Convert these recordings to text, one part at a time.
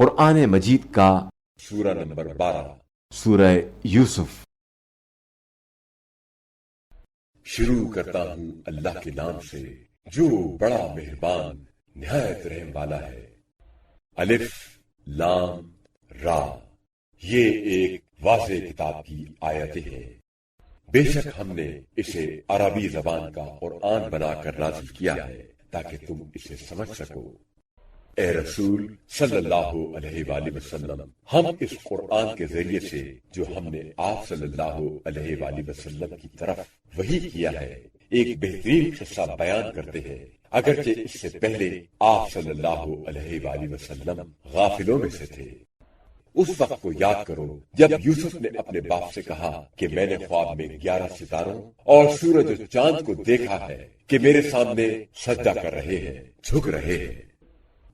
قرآن مجید کا سورہ نمبر 12 سورہ یوسف۔ شروع کرتا ہوں اللہ کے نام سے جو بڑا مہربان نہایت رحم والا ہے۔ الف لام را، یہ ایک واضح کتاب کی آیتیں ہیں۔ بے شک ہم نے اسے عربی زبان کا قرآن بنا کر نازل کیا ہے تاکہ تم اسے سمجھ سکو۔ اے رسول صلی اللہ علیہ وآلہ وسلم، ہم اس قرآن کے ذریعے سے جو ہم نے آپ صلی اللہ علیہ وآلہ وسلم کی طرف وحی کیا ہے ایک بہترین قصہ بیان کرتے ہیں، اگرچہ اس سے پہلے آپ صلی اللہ علیہ وآلہ وسلم غافلوں میں سے تھے۔ اس وقت کو یاد کرو جب یوسف نے اپنے باپ سے کہا کہ میں نے خواب میں 11 ستاروں اور سورج و چاند کو دیکھا ہے کہ میرے سامنے سجدہ کر رہے ہیں، جھک رہے ہیں۔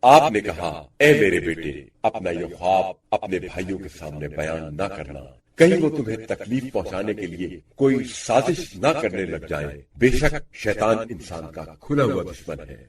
آپ نے کہا اے میرے بیٹے، اپنا یہ خواب اپنے بھائیوں کے سامنے بیان نہ کرنا، کہیں وہ تمہیں تکلیف پہنچانے کے لیے کوئی سازش نہ کرنے لگ جائیں، بے شک شیطان انسان کا کھلا ہوا دشمن ہے۔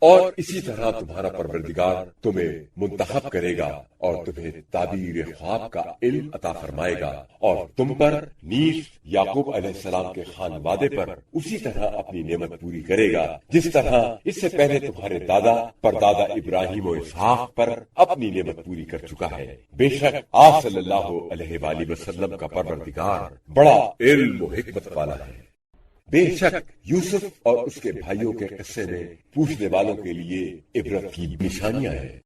اور اسی طرح تمہارا پروردگار تمہیں منتخب کرے گا اور تمہیں تعبیر خواب کا علم عطا فرمائے گا، اور تم پر نیز یعقوب علیہ السلام کے خانوادے پر اسی طرح اپنی نعمت پوری کرے گا جس طرح اس سے پہلے تمہارے دادا پردادا ابراہیم و اسحاق پر اپنی نعمت پوری کر چکا ہے۔ بے شک آپ صلی اللہ علیہ وآلہ وسلم کا پروردگار بڑا علم و حکمت والا ہے۔ بے شک یوسف اور اس کے بھائیوں کے قصے میں پوچھنے والوں کے لیے عبرت کی نشانیاں ہیں۔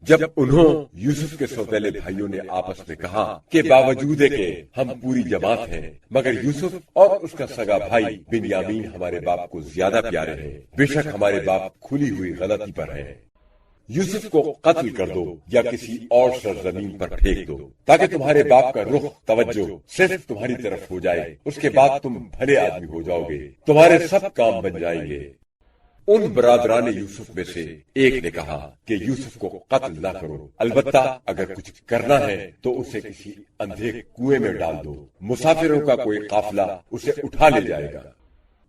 جب انہوں یوسف کے سوتیلے بھائیوں نے آپس میں کہا کہ باوجود کہ ہم پوری جماعت ہیں مگر یوسف اور اس کا سگا بھائی بنیامین ہمارے باپ کو زیادہ پیارے ہیں، بے شک ہمارے باپ کھلی ہوئی غلطی پر ہیں، یوسف کو قتل کر دو یا کسی اور سرزمین پر پھینک دو تاکہ تمہارے باپ کا رخ توجہ صرف تمہاری طرف ہو جائے، اس کے بعد تم بھلے آدمی ہو جاؤ گے، تمہارے سب کام بن جائیں گے۔ ان برادران یوسف میں سے ایک نے کہا کہ یوسف کو قتل نہ کرو، البتہ اگر کچھ کرنا ہے تو اسے کسی اندھے کنویں میں ڈال دو، مسافروں کا کوئی قافلہ اسے اٹھا لے جائے گا۔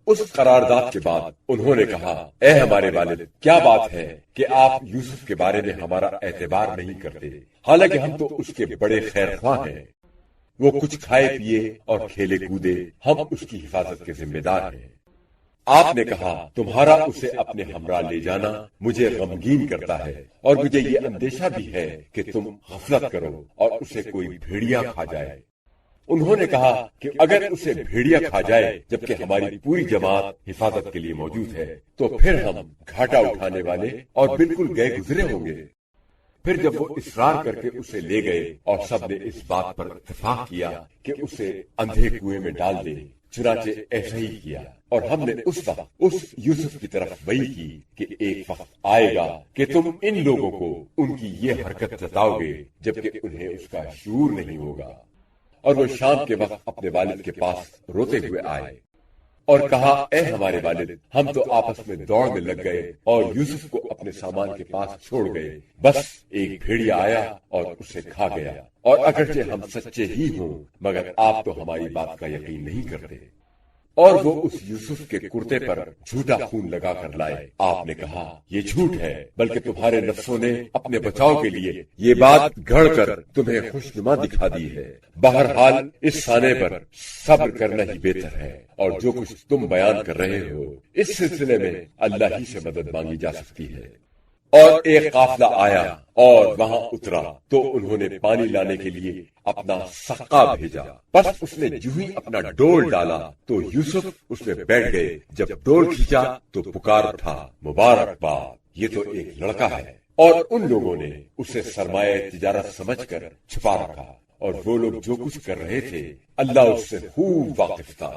اس قرارداد کے بعد انہوں نے کہا اے ہمارے والد، کیا بات ہے کہ آپ یوسف کے بارے میں ہمارا اعتبار نہیں کرتے، حالانکہ ہم تو اس کے بڑے خیر خواہ ہیں، وہ کچھ کھائے پیے اور کھیلے کودے، ہم اس کی حفاظت کے ذمہ دار ہیں۔ آپ نے کہا تمہارا اسے اپنے ہمراہ لے جانا مجھے غمگین کرتا ہے، اور مجھے یہ اندیشہ بھی ہے کہ تم غفلت کرو اور اسے کوئی بھیڑیا کھا جائے۔ انہوں نے کہا کہ اگر اسے بھیڑیا کھا جائے جبکہ ہماری پوری جماعت حفاظت کے لیے موجود ہے تو پھر ہم گھاٹا اٹھانے والے اور بالکل گئے گزرے ہوں گے۔ پھر جب وہ اصرار کر کے اسے لے گئے اور سب نے اس بات پر اتفاق کیا کہ اسے اندھے کنویں میں ڈال دے، چنانچہ ایسا ہی کیا، اور ہم نے اس وقت اس یوسف کی طرف وحی کی کہ ایک وقت آئے گا کہ تم ان لوگوں کو ان کی یہ حرکت جتاؤ گے جبکہ انہیں اس کا شعور نہیں ہوگا۔ اور وہ شام کے وقت اپنے والد کے پاس روتے ہوئے آئے اور کہا اے ہمارے والد، ہم تو آپس میں دوڑ میں لگ گئے اور یوسف کو اپنے سامان کے پاس چھوڑ گئے، بس ایک بھیڑیا آیا اور اسے کھا گیا، اور اگرچہ ہم سچے ہی ہوں مگر آپ تو ہماری بات کا یقین نہیں کرتے۔ اور وہ اس یوسف کے کرتے پر جھوٹا خون لگا کر لائے۔ آپ نے کہا یہ جھوٹ ہے، بلکہ تمہارے نفسوں نے اپنے بچاؤ کے لیے یہ بات گھڑ کر تمہیں خوشنما دکھا دی ہے۔ بہرحال اس سانے پر صبر کرنا ہی بہتر ہے، اور جو کچھ تم بیان کر رہے ہو اس سلسلے میں اللہ ہی سے مدد مانگی جا سکتی ہے۔ اور ایک قافلہ آیا اور وہاں اترا تو انہوں نے پانی لانے کے لیے اپنا سقا بھیجا، بس اس نے جو ہی اپنا ڈول ڈالا تو یوسف اس میں بیٹھ گئے، جب ڈول کھینچا تو پکار اٹھا مبارکباد، یہ تو ایک لڑکا ہے۔ اور ان لوگوں نے اسے سرمایہ تجارت سمجھ کر چھپا رکھا، اور وہ لوگ جو کچھ کر رہے تھے اللہ اس سے خوب واقف تھا۔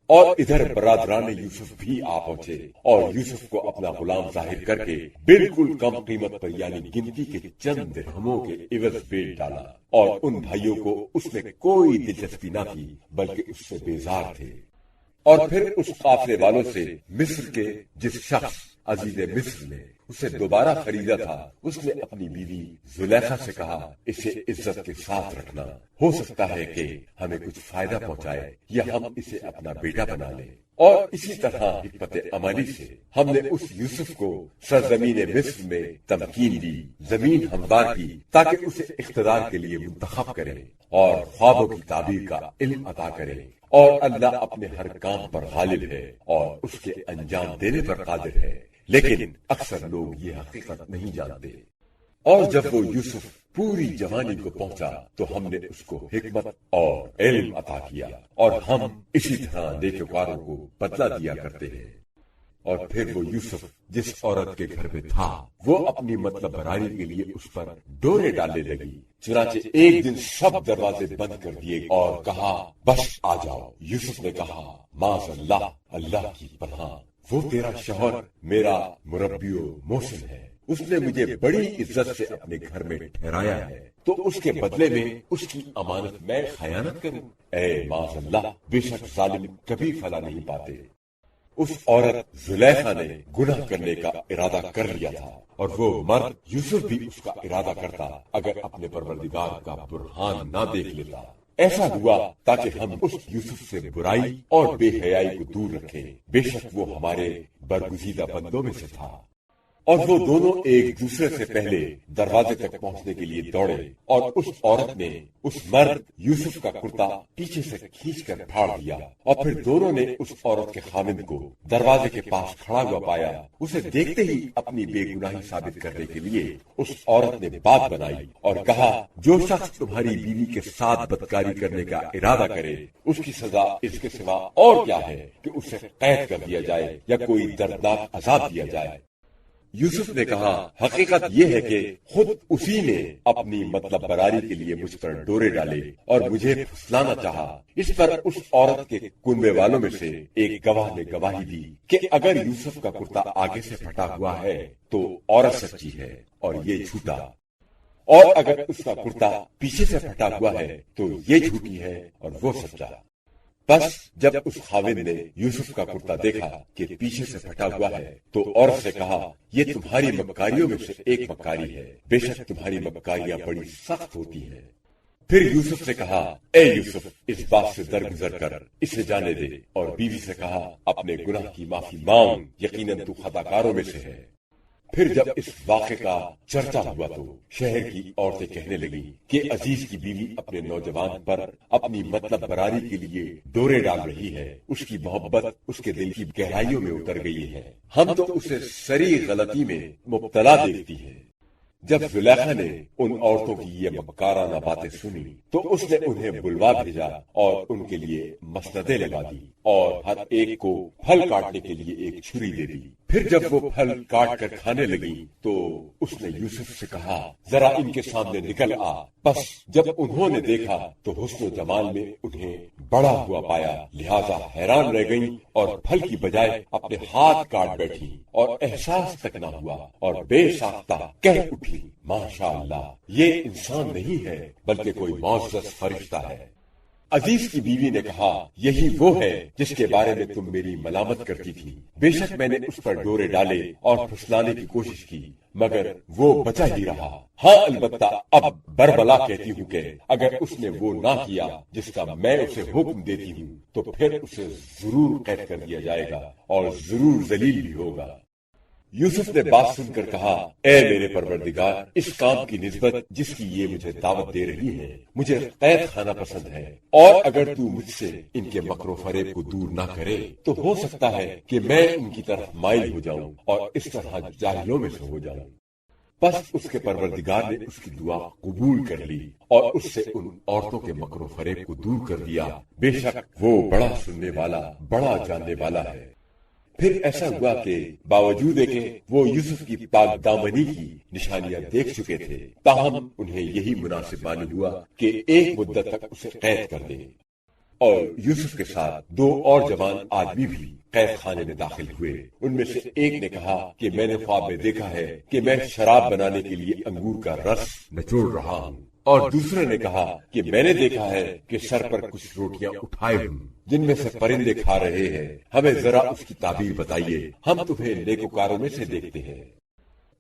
اور ادھر برادران یوسف بھی آ پہنچے اور یوسف کو اپنا غلام ظاہر کر کے بالکل کم قیمت پر یعنی گنتی کے چند درہموں کے عوض بیچ ڈالا، اور ان بھائیوں کو اس میں کوئی دلچسپی نہ تھی بلکہ اس سے بیزار تھے۔ اور پھر اس قافلے والوں سے مصر کے جس شخص عزیز مصر نے اسے دوبارہ خریدا تھا، اس نے اپنی بیوی زلیخا سے کہا اسے عزت کے ساتھ رکھنا، ہو سکتا ہے کہ ہمیں کچھ فائدہ پہنچائے یا ہم اسے اپنا بیٹا بنا لیں۔ اور اسی طرح حکمت عملی سے ہم نے اس یوسف کو سرزمین مصر میں تمکین دی، زمین ہموار کی تاکہ اسے اقتدار کے لیے منتخب کرے اور خوابوں کی تعبیر کا علم عطا کرے، اور اللہ اپنے ہر کام پر غالب ہے اور اس کے انجام دینے پر قادر ہے، لیکن اکثر لوگ یہ حقیقت نہیں جانتے۔ اور جب وہ یوسف پوری جوانی کو پہنچا تو ہم نے اس کو حکمت اور علم عطا کیا، اور ہم اسی طرح نیکوکاروں کو بدلہ دیا کرتے ہیں۔ اور پھر وہ یوسف جس عورت کے گھر میں تھا وہ اپنی مطلب براری کے لیے اس پر ڈورے ڈالنے لگی، چنانچہ ایک دن سب دروازے بند کر دیے اور کہا بس آ جاؤ۔ یوسف نے کہا معاذ اللہ، اللہ کی پناہ، وہ تیرا شوہر میرا مربی و محسن ہے، اس نے مجھے بڑی عزت سے اپنے گھر میں ٹھہرایا ہے، تو اس کے بدلے میں اس کی امانت میں خیانت کروں؟ اے معاذ اللہ، بے شک ظالم کبھی فلاح نہیں پاتے۔ اس عورت زلیخا نے گناہ کرنے کا ارادہ کر لیا تھا، اور وہ مرد یوسف بھی اس کا ارادہ کرتا اگر اپنے پروردگار کا برہان نہ دیکھ لیتا۔ ایسا ہوا تاکہ ہم اس یوسف سے برائی اور بے حیائی کو دور رکھیں، بے شک وہ ہمارے برگزیدہ بندوں میں سے تھا۔ اور وہ دونوں ایک دوسرے سے پہلے دروازے تک پہنچنے کے لیے دوڑے، اور اس عورت نے اس مرد یوسف کا کرتا پیچھے سے کھینچ کر پھاڑ دیا، اور پھر دونوں نے اس عورت کے خاوند کو دروازے کے پاس کھڑا ہوا پایا۔ اسے دیکھتے ہی اپنی بے گناہی ثابت کرنے کے لیے اس عورت نے بات بنائی اور کہا جو شخص تمہاری بیوی کے ساتھ بدکاری کرنے کا ارادہ کرے اس کی سزا اس کے سوا اور کیا ہے کہ اسے قید کر دیا جائے یا کوئی دردناک عذاب دیا جائے۔ یوسف نے کہا حقیقت یہ ہے کہ خود اسی نے اپنی مطلب براری کے لیے مجھ پر ڈورے ڈالے اور مجھے پھسلانا چاہا۔ اس پر اس عورت کے کنبے والوں میں سے ایک گواہ نے گواہی دی کہ اگر یوسف کا کرتا آگے سے پھٹا ہوا ہے تو عورت سچی ہے اور یہ جھوٹا، اور اگر اس کا کرتا پیچھے سے پھٹا ہوا ہے تو یہ جھوٹی ہے اور وہ سچا۔ بس جب اس خاوند نے یوسف کا کرتا دیکھا کہ پیچھے سے پھٹا ہوا ہے تو عورت سے کہا یہ تمہاری مکاریوں میں سے ایک مکاری ہے، بے شک تمہاری مکاریاں بڑی سخت ہوتی ہیں۔ پھر یوسف سے کہا اے یوسف اس بات سے درگزر کر اسے جانے دے، اور بیوی سے کہا اپنے گناہ کی معافی مانگ، یقیناً تو خطا کاروں میں سے ہے۔ پھر جب اس واقعے کا چرچا ہوا تو شہر کی عورتیں کہنے لگی کہ عزیز کی بیوی اپنے نوجوان پر اپنی مطلب براری کے لیے ڈورے ڈال رہی ہے، اس کی محبت اس کے دل کی گہرائیوں میں اتر گئی ہے، ہم تو اسے سری غلطی میں مبتلا دیکھتی ہے۔ جب زلیخا نے ان عورتوں کی یہ مکارانہ باتیں سنی تو اس نے انہیں بلوا بھیجا اور ان کے لیے مسندیں لگا دی اور ہر ایک کو پھل کاٹنے کے لیے ایک چھری دے دی۔ پھر جب وہ پھل کاٹ کر کھانے لگی تو اس نے یوسف سے کہا ذرا ان کے سامنے نکل آ۔ بس جب انہوں نے دیکھا تو حسن و جمال میں انہیں بڑا ہوا پایا، لہذا حیران رہ گئیں اور پھل کی بجائے اپنے ہاتھ کاٹ بیٹھی اور احساس تک نہ ہوا اور بے ساختہ کہہ اٹھی ماشاء اللہ، یہ انسان نہیں ہے بلکہ کوئی معزز فرشتہ ہے۔ عزیز کی بیوی نے کہا یہی وہ ہے جس کے بارے میں تم میری ملامت کرتی تھی، بے شک میں نے اس پر ڈورے ڈالے اور پھسلانے کی کوشش کی مگر وہ بچا ہی رہا۔ ہاں البتہ اب بربلا کہتی ہوں کہ اگر اس نے وہ نہ کیا جس کا میں اسے حکم دیتی ہوں تو پھر اسے ضرور قید کر دیا جائے گا اور ضرور ذلیل بھی ہوگا۔ یوسف نے بات سن کر کہا اے میرے پروردگار، اس کام کی نسبت جس کی یہ مجھے دعوت دے رہی ہے مجھے قید خانہ پسند ہے، اور اگر تو مجھ سے ان کے مکر و فریب کو دور نہ کرے تو ہو سکتا ہے کہ میں ان کی طرف مائل ہو جاؤں اور اس طرح جاہلوں میں سے ہو جاؤں۔ بس اس کے پروردگار نے اس کی دعا قبول کر لی اور اس سے ان عورتوں کے مکر و فریب کو دور کر دیا، بے شک وہ بڑا سننے والا بڑا جاننے والا ہے۔ پھر ایسا ہوا کہ باوجود کہ وہ یوسف کی پاک دامنی کی نشانیاں دیکھ چکے تھے تاہم انہیں یہی مناسب معلوم ہوا کہ ایک مدت تک اسے قید کر دیں، اور یوسف کے ساتھ دو اور جوان آدمی بھی قید خانے میں داخل ہوئے۔ ان میں سے ایک نے کہا کہ میں نے خواب میں دیکھا ہے کہ میں شراب بنانے کے لیے انگور کا رس نچوڑ رہا ہوں، اور دوسرے نے کہا کہ میں نے دیکھا ہے کہ سر پر کچھ روٹیاں اٹھائے ہوں جن میں سے پرندے کھا رہے ہیں، ہمیں ذرا اس کی تعبیر بتائیے، ہم تمہیں نیکوکاروں میں سے دیکھتے ہیں۔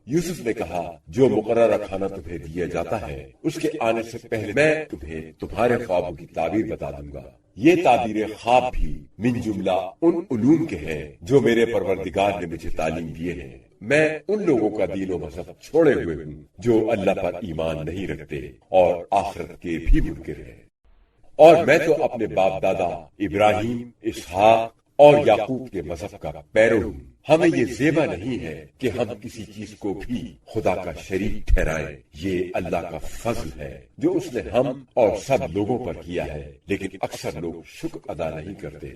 یوسف نے کہا جو مقررہ کھانا تمہیں دیا جاتا ہے اس کے آنے سے پہلے میں تمہیں تمہارے خوابوں کی تعبیر بتا دوں گا۔ یہ تعبیر خواب بھی من جملہ ان علوم کے ہیں جو میرے پروردگار نے مجھے تعلیم دیے ہیں۔ میں ان لوگوں کا دین و مذہب چھوڑے ہوئے ہوں جو اللہ پر ایمان نہیں رکھتے اور آخرت کے بھی منکر ہیں، اور میں تو اپنے باپ دادا ابراہیم، اسحاق اور یعقوب کے مذہب کا پیرو ہوں۔ ہمیں یہ زیبا نہیں ہے کہ ہم کسی چیز کو بھی خدا کا شریک ٹھہرائیں، یہ اللہ کا فضل ہے جو اس نے ہم اور سب لوگوں پر کیا ہے، لیکن اکثر لوگ شکر ادا نہیں کرتے۔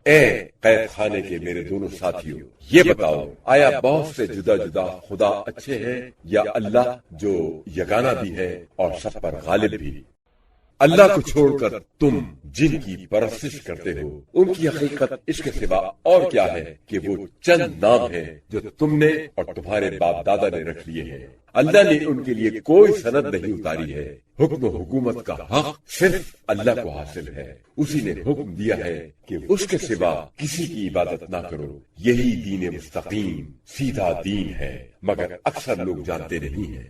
اے قید خانے کے میرے دونوں ساتھیوں، یہ بتاؤ آیا بہت سے جدا جدا خدا اچھے ہیں یا اللہ جو یگانہ بھی ہے اور سب پر غالب بھی؟ اللہ کو چھوڑ کر تم جن کی پرستش کرتے ہو ان کی حقیقت اس کے سوا اور کیا ہے کہ وہ چند نام ہیں جو تم نے اور تمہارے باپ دادا نے رکھ لیے ہیں۔ اللہ نے ان کے لیے کوئی سند نہیں اتاری ہے۔ حکم و حکومت کا حق صرف اللہ کو حاصل ہے۔ اسی نے حکم دیا ہے کہ اس کے سوا کسی کی عبادت نہ کرو۔ یہی دین مستقیم سیدھا دین ہے، مگر اکثر لوگ جانتے نہیں ہیں۔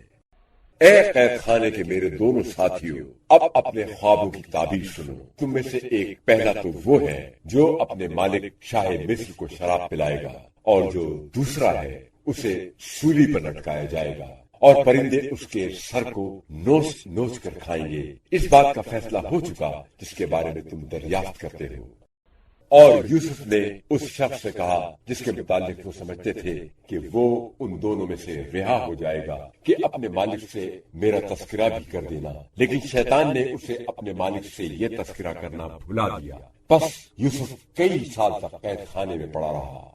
اے قید خانے کے میرے دونوں ساتھیوں، اب اپنے خوابوں کی تعبیر سنو۔ تم میں سے ایک پہلا تو وہ ہے جو اپنے مالک شاہ مصر کو شراب پلائے گا، اور جو دوسرا ہے اسے سولی پر لٹکایا جائے گا، اور پرندے اس کے سر کو نوچ نوچ کر کھائیں گے۔ اس بات کا فیصلہ ہو چکا جس کے بارے میں تم دریافت کرتے ہو۔ اور یوسف نے اس شخص سے کہا جس کے متعلق وہ سمجھتے تھے کہ وہ ان دونوں میں سے رہا ہو جائے گا کہ اپنے مالک سے میرا تذکرہ بھی کر دینا، لیکن شیطان نے اسے اپنے مالک سے یہ تذکرہ کرنا بھلا دیا۔ پس یوسف کئی سال تک قید خانے میں پڑا رہا۔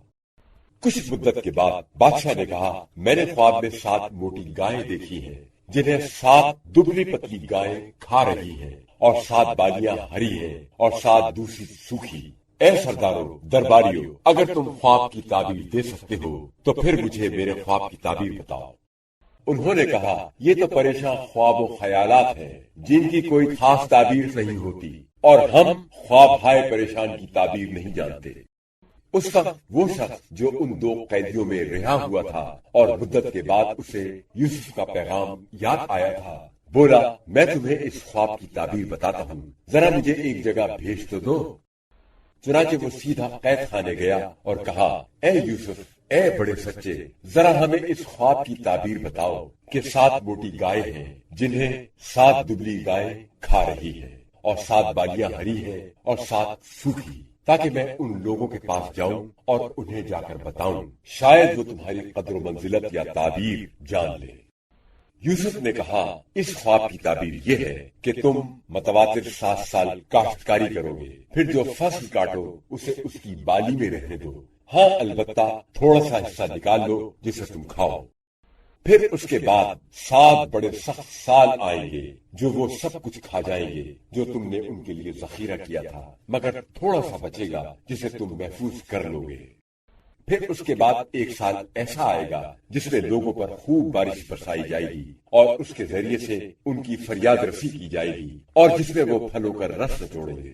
کچھ مدت کے بعد بادشاہ نے کہا، میں نے خواب میں 7 موٹی گائیں دیکھی ہیں جنہیں 7 دبلی پتلی گائیں کھا رہی ہیں، اور 7 بالیاں ہری ہیں اور 7 دوسری سوکھی۔ اے سرداروں، درباریوں، اگر تم خواب کی تعبیر دے سکتے ہو تو پھر مجھے میرے خواب کی تعبیر بتاؤ۔ انہوں نے کہا، یہ تو پریشان خواب و خیالات ہیں جن کی کوئی خاص تعبیر نہیں ہوتی، اور ہم خواب ہائے پریشان کی تعبیر نہیں جانتے۔ اس وقت وہ شخص جو ان 2 قیدیوں میں رہا ہوا تھا اور مدت کے بعد اسے یوسف کا پیغام یاد آیا تھا، بولا، میں تمہیں اس خواب کی تعبیر بتاتا ہوں، ذرا مجھے ایک جگہ بھیج تو دو۔ چنانچہ وہ سیدھا قید خانے گیا اور کہا، اے یوسف، اے بڑے سچے، ذرا ہمیں اس خواب کی تعبیر بتاؤ کہ 7 موٹی گائیں ہیں جنہیں 7 دبلی گائیں کھا رہی ہیں، اور 7 بالیاں ہری ہیں اور 7 سوکھی، تاکہ میں ان لوگوں کے پاس جاؤں اور انہیں جا کر بتاؤں، شاید وہ تمہاری قدر و منزلت یا تعبیر جان لے۔ یوسف نے کہا، اس خواب کی تعبیر یہ ہے کہ تم متواتر 7 سال کاشتکاری کرو گے، پھر جو فصل کاٹو اسے اس کی بالی میں رہنے دو، ہاں البتہ تھوڑا سا حصہ نکال لو جسے تم کھاؤ۔ پھر اس کے بعد 7 بڑے سخت سال آئیں گے جو وہ سب کچھ کھا جائیں گے جو تم نے ان کے لیے ذخیرہ کیا تھا، مگر تھوڑا سا بچے گا جسے تم محفوظ کر لو گے۔ پھر اس کے بعد 1 سال ایسا آئے گا جس میں لوگوں پر خوب بارش برسائی جائے گی اور اس کے ذریعے سے ان کی فریاد رسی کی جائے گی، اور جس میں وہ پھلوں کا رس نچوڑیں گے۔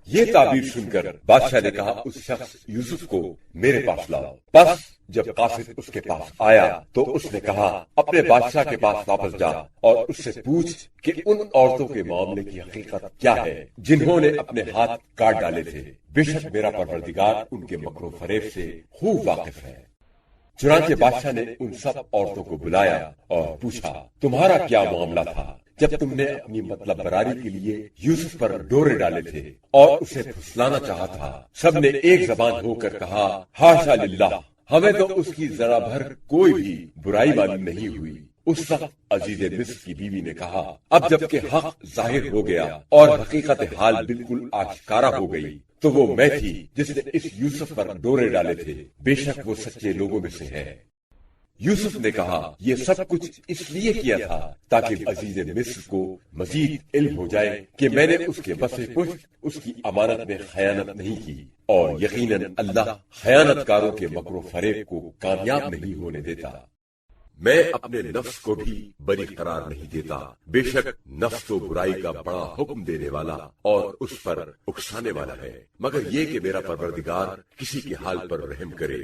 یہ تعبیر سن کر بادشاہ نے کہا، اس شخص یوسف کو میرے پاس لاؤ۔ پس جب قاصد اس کے پاس آیا تو اس نے کہا، اپنے بادشاہ کے پاس واپس جا اور اس سے پوچھ کہ ان عورتوں کے معاملے کی حقیقت کیا ہے جنہوں نے اپنے ہاتھ کاٹ ڈالے تھے، بے شک میرا پروردگار ان کے مکر و فریب سے خوب واقف ہے۔ چنانچہ بادشاہ نے ان سب عورتوں کو بلایا اور پوچھا، تمہارا کیا معاملہ تھا جب تم نے اپنی مطلب براری کے لیے یوسف پر ڈورے ڈالے تھے اور اسے پھسلانا چاہا تھا؟ سب نے ایک زبان ہو کر کہا، ہاشا للہ، ہمیں تو اس کی ذرا بھر کوئی بھی برائی معلوم نہیں ہوئی۔ اس وقت عزیز مصر کی بیوی نے کہا، اب جب کہ حق ظاہر ہو گیا اور حقیقت حال بالکل آشکارا ہو گئی تو وہ میں تھی جس نے اس یوسف پر ڈورے ڈالے تھے، بے شک وہ سچے لوگوں میں سے ہے۔ یوسف نے کہا، یہ سب کچھ اس لیے کیا تھا تاکہ عزیز مصر کو مزید علم ہو جائے کہ میں نے اس کے بسے پشت اس کی امانت میں خیانت نہیں کی، اور یقیناً اللہ خیانت کاروں کے مکر و فریب کو کامیاب نہیں ہونے دیتا۔ میں اپنے نفس کو بھی بری قرار نہیں دیتا، بے شک نفس تو برائی کا بڑا حکم دینے والا اور اس پر اکسانے والا ہے، مگر یہ کہ میرا پروردگار کسی کے حال پر رحم کرے،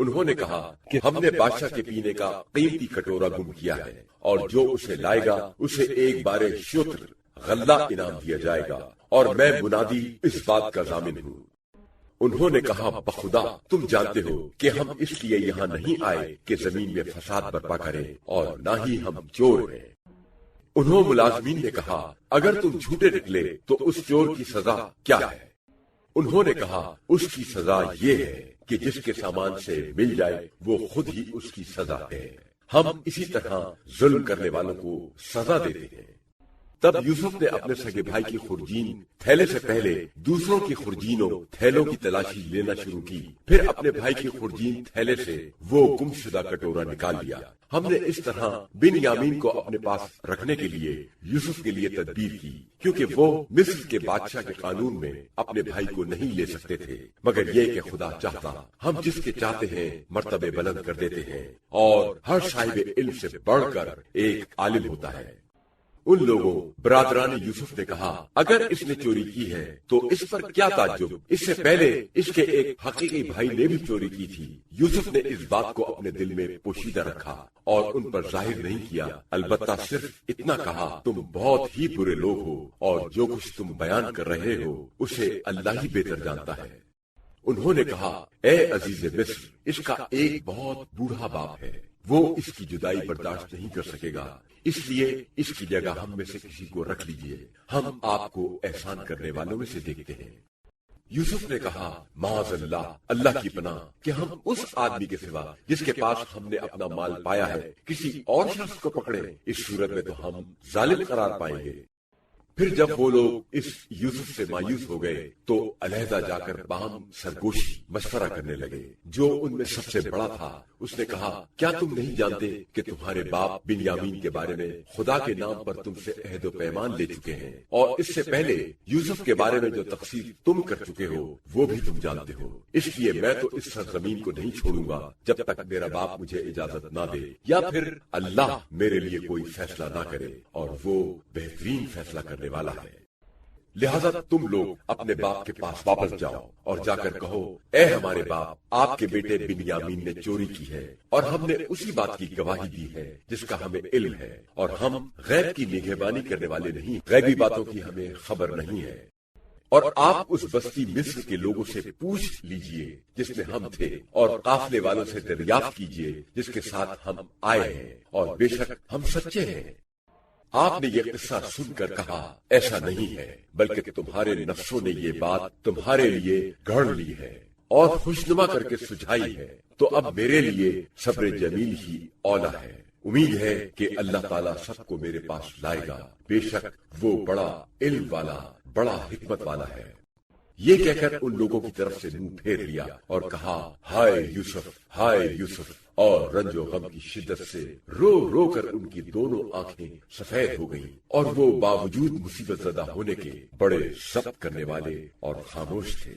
انہوں نے کہا کہ ہم نے بادشاہ کے پینے کا قیمتی کٹورا گم کیا ہے، اور جو اسے لائے گا اسے ایک بار شتر غلہ انعام دیا جائے گا، اور میں منادی اس بات کا ضامن ہوں۔ انہوں نے کہا بخدا تم جانتے ہو کہ ہم اس لیے یہاں نہیں آئے کہ زمین میں فساد برپا کریں، اور نہ ہی ہم چور ہیں۔ انہوں ملازمین نے کہا اگر تم جھوٹے نکلے تو اس چور کی سزا کیا ہے؟ انہوں نے کہا اس کی سزا یہ ہے کہ جس کے سامان سے مل جائے وہ خود ہی اس کی سزا ہے۔ ہم اسی طرح ظلم کرنے والوں کو سزا دیتے ہیں۔ تب یوسف نے اپنے سگے بھائی کی خرجین تھیلے سے پہلے دوسروں کی خرجینوں تھیلوں کی تلاشی لینا شروع کی، پھر اپنے بھائی کی خرجین تھیلے سے وہ گم شدہ کٹورا نکال لیا۔ ہم نے اس طرح بنیامین کو اپنے پاس رکھنے کے لیے یوسف کے لیے تدبیر کی، کیونکہ وہ مصر کے بادشاہ کے قانون میں اپنے بھائی کو نہیں لے سکتے تھے، مگر یہ کہ خدا چاہتا ہم جس کے چاہتے ہیں مرتبے بلند کر دیتے ہیں، اور ہر صاحب علم سے بڑھ کر ایک عالم ہوتا ہے۔ ان لوگوں برادران یوسف نے کہا اگر اس نے چوری کی ہے تو اس پر کیا تعجب، اس سے پہلے اس کے ایک حقیقی بھائی نے بھی چوری کی تھی۔ یوسف نے اس بات کو اپنے دل میں پوشیدہ رکھا اور ان پر ظاہر نہیں کیا، البتہ صرف اتنا کہا تم بہت ہی برے لوگ ہو، اور جو کچھ تم بیان کر رہے ہو اسے اللہ ہی بہتر جانتا ہے۔ انہوں نے کہا اے عزیز مصر، اس کا ایک بہت بوڑھا باپ ہے، وہ اس کی جدائی برداشت نہیں کر سکے گا، اس لیے اس کی جگہ ہم میں سے کسی کو رکھ لیجئے، ہم آپ کو احسان کرنے والوں میں سے دیکھتے ہیں۔ یوسف نے کہا معاذ اللہ، اللہ کی پناہ کہ ہم اس آدمی کے سوا جس کے پاس ہم نے اپنا مال پایا ہے کسی اور شخص کو پکڑے، اس صورت میں تو ہم ظالم قرار پائیں گے۔ پھر جب وہ لوگ اس یوسف سے مایوس ہو گئے تو علیحدہ جا کر باہم سرگوشی مشورہ کرنے لگے۔ جو ان میں سب سے بڑا تھا اس نے کہا کیا تم نہیں جانتے کہ تمہارے باپ بنیامین کے بارے میں خدا کے نام پر تم سے عہد و پیمان لے چکے ہیں، اور اس سے پہلے یوسف کے بارے میں جو تقسیم تم کر چکے ہو وہ بھی تم جانتے ہو، اس لیے میں تو اس سرزمین کو نہیں چھوڑوں گا جب تک میرا باپ مجھے اجازت نہ دے، یا پھر اللہ میرے لیے کوئی فیصلہ نہ کرے، اور وہ بہترین فیصلہ کرنے والا ہے۔ لہذا تم لوگ اپنے باپ کے پاس واپس جاؤ اور جا کر کہو اے ہمارے باپ، آپ کے بیٹے بنیامین نے چوری کی ہے، اور ہم نے اسی بات کی گواہی دی ہے جس کا ہمیں علم ہے، اور ہم غیب کی نگہبانی کرنے والے نہیں، غیبی باتوں کی ہمیں خبر نہیں ہے۔ اور آپ اس بستی مصر کے لوگوں سے پوچھ لیجئے جس میں ہم تھے، اور قافلے والوں سے دریافت کیجئے جس کے ساتھ ہم آئے ہیں، اور بے شک ہم سچے ہیں۔ آپ نے یہ قصہ سن کر کہا ایسا نہیں ہے، بلکہ تمہارے نفسوں نے یہ بات تمہارے لیے گھڑ لی ہے اور خوشنما کر کے سجھائی ہے، تو اب میرے لیے صبر جمیل ہی اولا ہے۔ امید ہے کہ اللہ تعالیٰ سب کو میرے پاس لائے گا، بے شک وہ بڑا علم والا، بڑا حکمت والا ہے۔ یہ کہہ کر ان لوگوں کی طرف سے منہ پھیر لیا اور کہا ہائے یوسف، ہائے یوسف، اور رنج و غم کی شدت سے رو رو کر ان کی دونوں آنکھیں سفید ہو گئیں، اور وہ باوجود مصیبت زدہ ہونے کے بڑے ضبط کرنے والے اور خاموش تھے۔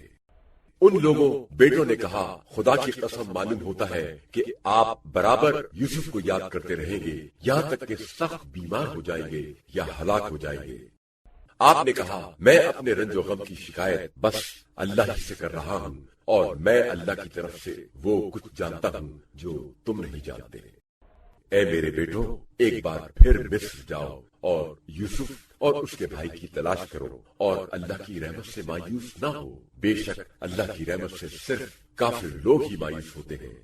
ان لوگوں بیٹوں نے کہا خدا کی قسم معلوم ہوتا ہے کہ آپ برابر یوسف کو یاد کرتے رہیں گے یہاں تک کہ سخت بیمار ہو جائیں گے یا ہلاک ہو جائیں گے۔ آپ نے کہا میں اپنے رنج و غم کی شکایت بس اللہ ہی سے کر رہا ہوں، اور میں اللہ کی طرف سے وہ کچھ جانتا ہوں جو تم نہیں جانتے۔ اے میرے بیٹوں، ایک بار پھر مصر جاؤ اور یوسف اور اس کے بھائی کی تلاش کرو، اور اللہ کی رحمت سے مایوس نہ ہو، بے شک اللہ کی رحمت سے صرف کافر لوگ ہی مایوس ہوتے ہیں۔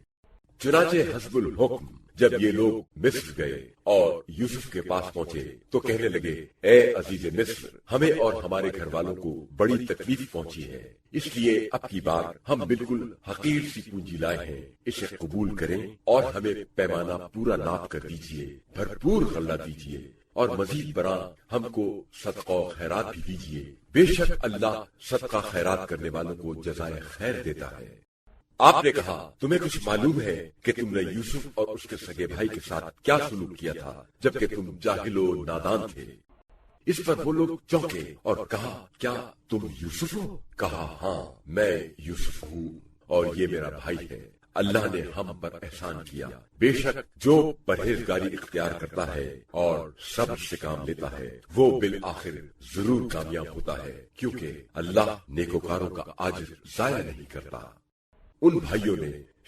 چنانچہ حسب الحکم جب یہ لوگ مصر گئے اور یوسف کے پاس پہنچے تو کہنے لگے اے عزیز مصر، ہمیں اور ہمارے گھر والوں کو بڑی تکلیف پہنچی ہے، اس لیے اب کی بار ہم بالکل حقیر سی پونجی لائے ہیں، اسے قبول کریں اور ہمیں پیمانہ پورا ناپ کر دیجیے، بھرپور غلہ دیجیے، اور مزید برآں ہم کو صدقہ و خیرات بھی دیجیے، بے شک اللہ صدقہ خیرات کرنے والوں کو جزائے خیر دیتا ہے۔ آپ نے کہا تمہیں کچھ معلوم ہے کہ تم نے یوسف اور اس کے سگے بھائی کے ساتھ کیا سلوک کیا تھا جبکہ تم جاہل و نادان تھے؟ اس پر وہ لوگ چونکے اور کہا کیا تم یوسف ہو؟ کہا ہاں میں یوسف ہوں اور یہ میرا بھائی ہے، اللہ نے ہم پر احسان کیا، بے شک جو پرہیزگاری اختیار کرتا ہے اور صبر سے کام لیتا ہے وہ بالآخر ضرور کامیاب ہوتا ہے، کیونکہ اللہ نیکوکاروں کا اجر ضائع نہیں کرتا۔ ان بھائیوں نے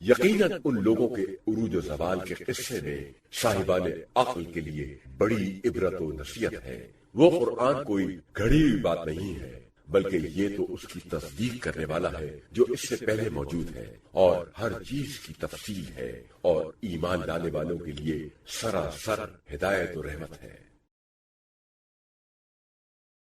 یقیناً ان لوگوں کے عروج و زوال کے قصے میں صاحبان عقل کے لیے بڑی عبرت و نصیحت ہے۔ وہ قرآن کوئی گھڑی ہوئی بات نہیں ہے، بلکہ یہ تو اس کی تصدیق کرنے والا ہے جو اس سے پہلے موجود ہے، اور ہر چیز کی تفصیل ہے، اور ایمان لانے والوں کے لیے سراسر ہدایت و رحمت ہے۔